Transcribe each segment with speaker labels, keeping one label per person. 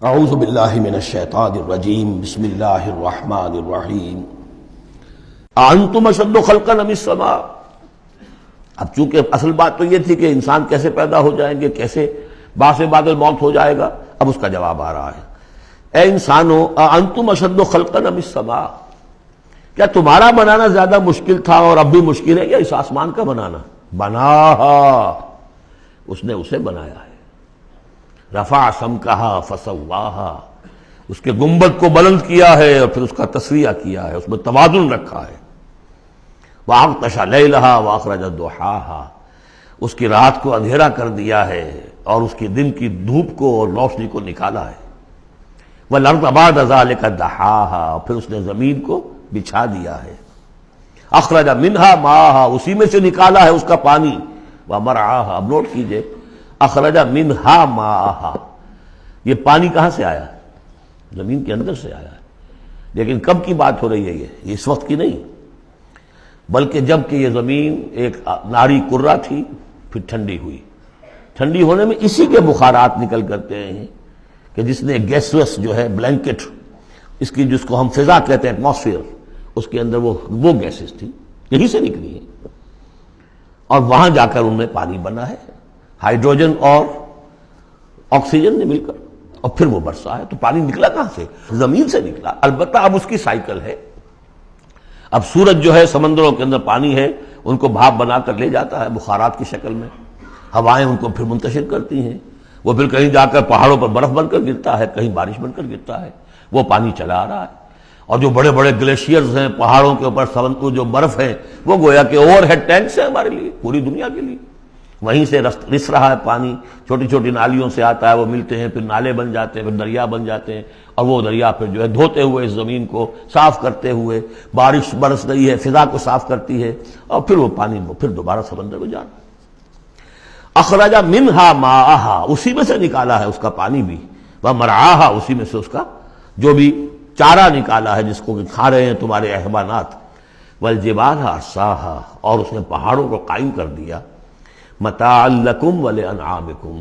Speaker 1: اعوذ باللہ من الشیطان الرجیم بسم اللہ الرحمن الرحیم اانتم اشد خلقا ام السماء۔ اب چونکہ اصل بات تو یہ تھی کہ انسان کیسے پیدا ہو جائیں گے، کیسے باعث بعد الموت ہو جائے گا، اب اس کا جواب آ رہا ہے۔ اے انسانو اانتم اشد خلقا ام السماء، کیا تمہارا بنانا زیادہ مشکل تھا اور اب بھی مشکل ہے یا اس آسمان کا بنانا؟ بناہا، اس نے اسے بنایا ہے۔ رفع سمکہا فسواہا، اس کے گنبد کو بلند کیا ہے اور پھر اس کا تسویہ کیا ہے، اس میں توازن رکھا ہے۔ وَأَغْطَشَ لَيْلَهَا وَأَخْرَجَ ضُحَاهَا، اس کی رات کو اندھیرا کر دیا ہے اور اس کی دن کی دھوپ کو اور روشنی کو نکالا ہے۔ وَالْأَرْضَ بَعْدَ ذَلِكَ دَحَاهَا، اور پھر اس نے زمین کو بچھا دیا ہے۔ أَخْرَجَ مِنْهَا مَاءَهَا، اسی میں سے نکالا ہے اس کا پانی۔ وَمَرْعَاهَا، اب نوٹ کیجئے، اخرج منہا ماءہا، یہ پانی کہاں سے آیا ہے؟ زمین کے اندر سے آیا ہے۔ لیکن کب کی بات ہو رہی ہے؟ یہ اس وقت کی نہیں، بلکہ جب کہ یہ زمین ایک ناری کرہ تھی، پھر ٹھنڈی ہوئی۔ ٹھنڈی ہونے میں اسی کے بخارات نکل کرتے ہیں کہ جس نے گیسوس جو ہے بلینکٹ، اس کی جس کو ہم فضا کہتے ہیں ایٹماسفیئر، اس کے اندر وہ گیسز تھی، یہی سے نکلی ہیں، اور وہاں جا کر ان میں پانی بنا ہے، ہائیڈروجن اور آکسیجن نے مل کر، اور پھر وہ برسا ہے۔ تو پانی نکلا کہاں سے؟ زمین سے نکلا۔ البتہ اب اس کی سائیکل ہے، اب سورج جو ہے سمندروں کے اندر پانی ہے، ان کو بھاپ بنا کر لے جاتا ہے بخارات کی شکل میں، ہوائیں ان کو پھر منتشر کرتی ہیں، وہ پھر کہیں جا کر پہاڑوں پر برف بن کر گرتا ہے، کہیں بارش بن کر گرتا ہے، وہ پانی چلا آ رہا ہے۔ اور جو بڑے بڑے گلیشیئرز ہیں پہاڑوں کے اوپر، سمندر جو برف ہے، وہ گویا کہ اوور ہیڈ ٹینکس ہیں ہمارے لیے، پوری دنیا کے لیے۔ وہیں سے رس رہا ہے پانی، چھوٹی چھوٹی نالیوں سے آتا ہے، وہ ملتے ہیں، پھر نالے بن جاتے ہیں، پھر دریا بن جاتے ہیں، اور وہ دریا پھر جو ہے دھوتے ہوئے اس زمین کو صاف کرتے ہوئے، بارش برس رہی ہے فضا کو صاف کرتی ہے، اور پھر وہ پانی پھر دوبارہ سمندر میں جانا۔ اخرج منہا ماءہا، اسی میں سے نکالا ہے اس کا پانی بھی، ومرعاہا، اسی میں سے اس کا جو بھی چارہ نکالا ہے جس کو کہ کھا رہے ہیں تمہارے حیوانات۔ والجبال ارساہا، اور اس نے پہاڑوں کو قائم کر دیا۔ متاعا لکم ولانعامکم،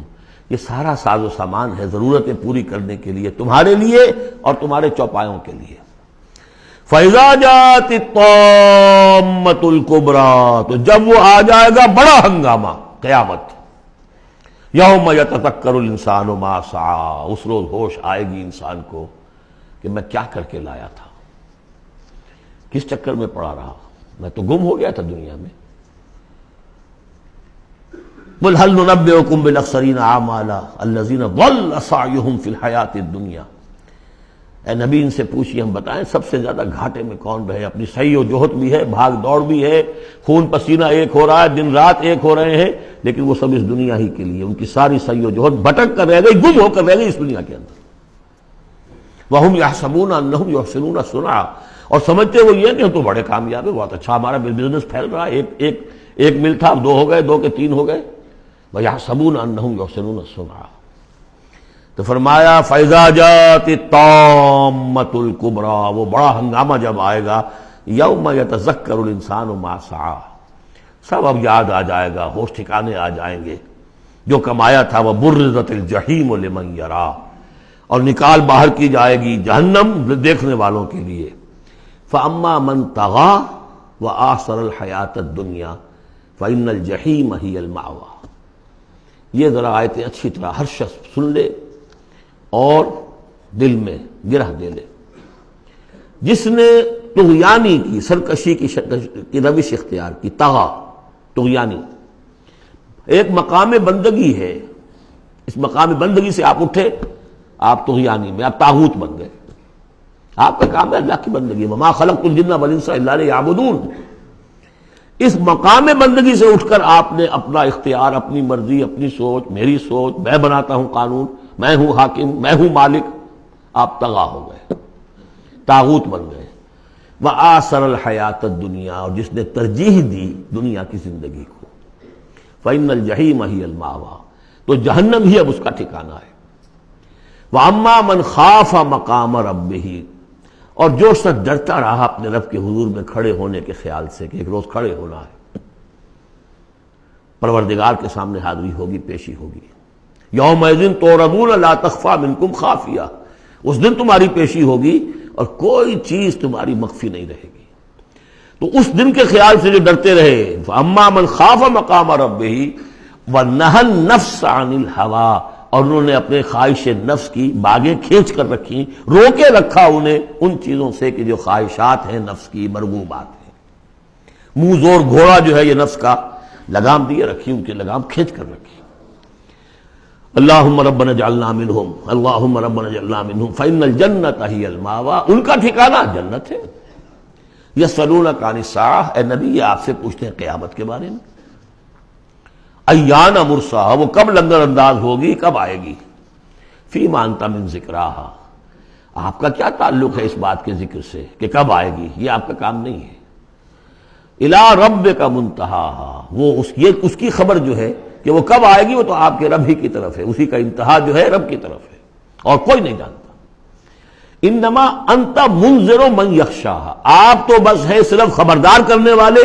Speaker 1: یہ سارا ساز و سامان ہے ضرورتیں پوری کرنے کے لیے، تمہارے لیے اور تمہارے چوپایوں کے لیے۔ فَإِذَا جَاءَتِ الطَّامَّةُ الْكُبْرىٰ، تو جب وہ آ جائے گا بڑا ہنگامہ، قیامت۔ یوم یتذکر الانسان ما سعی، اس روز ہوش آئے گی انسان کو کہ میں کیا کر کے لایا تھا، کس چکر میں پڑا رہا، میں تو گم ہو گیا تھا دنیا میں۔ قل هل ننبئكم بالاخسرین اعمالا الذین ضل سعیهم فی الحیاۃ الدنیا، اے نبی ان سے پوچھیے، ہم بتائیں سب سے زیادہ گھاٹے میں کون رہے، اپنی سعی و جہد بھی ہے، بھاگ دوڑ بھی ہے، خون پسینہ ایک ہو رہا ہے، دن رات ایک ہو رہے ہیں، لیکن وہ سب اس دنیا ہی کے لیے، ان کی ساری سعی و جہد بھٹک کر رہ گئی، گم ہو کر رہ گئی اس دنیا کے اندر۔ وَهُمْ يَحْسَبُونَ أَنَّهُمْ يُحْسِنُونَ صُنْعًا، اور سمجھتے وہ یہ کہ ہم تو بڑے کامیاب ہیں، بہت اچھا ہمارا بزنس پھیل رہا ہے، ایک مل تھا اب دو ہو گئے، دو کے تین ہو گئے۔ وَيَحْسَبُونَ أَنَّهُمْ يُحْسِنُونَ صُنْعًا، تو فرمایا فَإِذَا جَاءَتِ الطَّامَّةُ الْكُبْرىٰ، وہ بڑا ہنگامہ جب آئے گا، یوم یتذکر الانسان ما سعی، سب اب یاد آ جائے گا، ہوش ٹھکانے آ جائیں گے، جو کمایا تھا۔ وَبُرِّزَتِ الْجَحِیمُ لِمَن یَرَیٰ، اور نکال باہر کی جائے گی جہنم دیکھنے والوں کے لیے۔ فَأَمَّا مَن طَغَىٰ وَآثَرَ الْحَیَاةَ الدُّنْیَا فَإِنَّ الْجَحِیمَ ہِیَ الْمَأْوَىٰ۔ یہ ذرا آیتیں اچھی طرح ہر شخص سن لے اور دل میں گرہ دے لے۔ جس نے طغیانی کی، سرکشی کی روش اختیار کی، طغا طغیانی، ایک مقام بندگی ہے، اس مقام بندگی سے آپ اٹھے، آپ طغیانی میں، آپ طاغوت بن گئے، آپ کا کام ہے اللہ کی بندگی، وما خلقت الجن والانس الا لیعبدون۔ اس مقام بندگی سے اٹھ کر آپ نے اپنا اختیار، اپنی مرضی، اپنی سوچ، میری سوچ، میں بناتا ہوں قانون، میں ہوں حاکم، میں ہوں مالک، آپ طغا ہو گئے، طاغوت بن گئے۔ وآثر الحیات الدنیا، اور جس نے ترجیح دی دنیا کی زندگی کو، فإن الجحیم ہی المأویٰ، تو جہنم ہی اب اس کا ٹھکانہ ہے۔ وأما من خاف مقام ربہ، اور جو شخص ڈرتا رہا اپنے رب کے حضور میں کھڑے ہونے کے خیال سے کہ ایک روز کھڑے ہونا ہے، پروردگار کے سامنے حاضری ہوگی، پیشی ہوگی۔ یومئذ تعرضون لا تخفی منکم خافیہ، اس دن تمہاری پیشی ہوگی اور کوئی چیز تمہاری مخفی نہیں رہے گی۔ تو اس دن کے خیال سے جو ڈرتے رہے، فاما من خاف مقام ربہ ونہى النفس عن الہویٰ، اور انہوں نے اپنے خواہش نفس کی باغیں کھینچ کر رکھی، روکے رکھا انہیں ان چیزوں سے کہ جو خواہشات ہیں نفس کی، مرغوبات ہیں۔ منہ زور گھوڑا جو ہے یہ نفس کا، لگام دیے رکھی، ان کی لگام کھینچ کر رکھی۔ اللہم ربنا اجعلنا منہم، اللہم ربنا اجعلنا منہم فإن الجنۃ ہی المأویٰ، ان کا ٹھکانہ جنت ہے۔ یسألونک عن الساعہ، اے نبی یہ آپ سے پوچھتے ہیں قیامت کے بارے میں، ایان مرساہا، وہ کب لنگر انداز ہوگی، کب آئے گی، فیما انت من ذکراہا، آپ کا کیا تعلق ہے اس بات کے ذکر سے کہ کب آئے گی، یہ آپ کا کام نہیں ہے۔ الی ربک منتہاہا، وہ اس کی خبر جو ہے کہ وہ کب آئے گی وہ تو آپ کے رب ہی کی طرف ہے، اسی کا انتہا جو ہے رب کی طرف ہے، اور کوئی نہیں جانتا۔ انما انت منذر من یخشاہا، آپ تو بس ہے صرف خبردار کرنے والے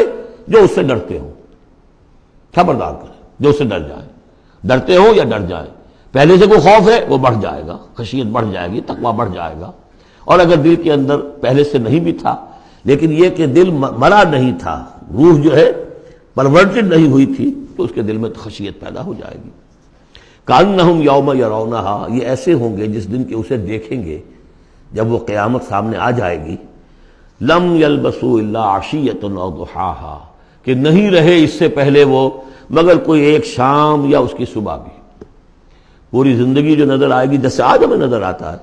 Speaker 1: جو اس سے ڈرتے ہوں، خبردار کریں جو اس سے ڈر جائیں، ڈرتے ہو یا ڈر جائیں۔ پہلے سے کوئی خوف ہے وہ بڑھ جائے گا، خشیت بڑھ جائے گی، تقویٰ بڑھ جائے گا، اور اگر دل کے اندر پہلے سے نہیں بھی تھا لیکن یہ کہ دل مرا نہیں تھا، روح جو ہے پرورٹڈ نہیں ہوئی تھی، تو اس کے دل میں خشیت پیدا ہو جائے گی۔ کأنہم یوم یرونہا، یہ ایسے ہوں گے جس دن کہ اسے دیکھیں گے جب وہ قیامت سامنے آ جائے گی، لم یلبسوا الا عشیۃ او ضحاہا، کہ نہیں رہے اس سے پہلے وہ مگر کوئی ایک شام یا اس کی صبح بھی۔ پوری زندگی جو نظر آئے گی جیسے آج ہمیں نظر آتا ہے،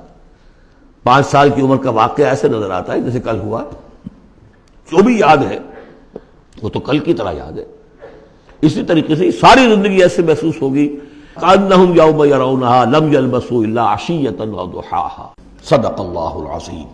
Speaker 1: 5 سال کی عمر کا واقعہ ایسے نظر آتا ہے جیسے کل ہوا، جو بھی یاد ہے وہ تو کل کی طرح یاد ہے۔ اسی طریقے سے ساری زندگی ایسے محسوس ہوگی، کأنہم یوم یرونہا لم یلبسوا الا عشیۃ او ضحاہا۔ صدق اللہ العظیم۔